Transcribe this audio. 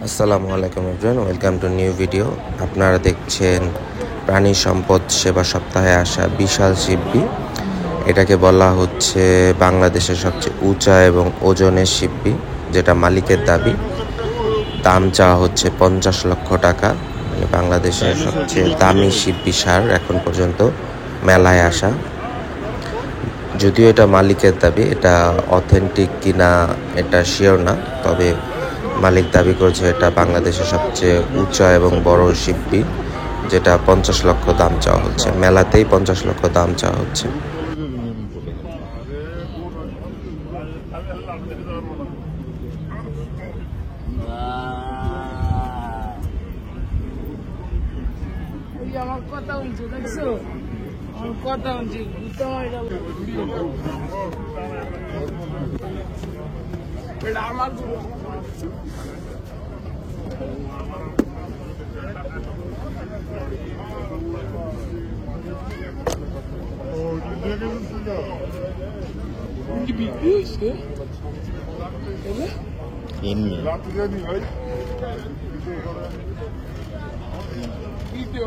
আসসালামু আলাইকুম everyone, welcome to new video. আপনারা দেখছেন প্রাণী সম্পদ সেবা সপ্তাহে আসা বিশাল শিববি। এটাকে বলা হচ্ছে বাংলাদেশের সবচেয়ে উঁচা এবং ওজনের শিববি, যেটা মালিকের দাবি। দাম চাওয়া হচ্ছে 50 লক্ষ টাকা। মানে বাংলাদেশের সবচেয়ে দামি শিববি সার এখন পর্যন্ত মেলায় আসা। যদিও এটা মালিকের দাবি, এটা অথেন্টিক কিনা এটা শিওর না, তবে মালিক দাবি করছে এটা বাংলাদেশের সবচেয়ে উঁচা এবং বড় শিববি, যেটা 50 লক্ষ দাম চাওয়া হচ্ছে। মেলাতেই 50 লক্ষ দাম চাওয়া হচ্ছে। আমার কথা বলছো, দেখছো আমার কথা বলছি, এটা আমার বিক্রি হয়েছে ভিডিও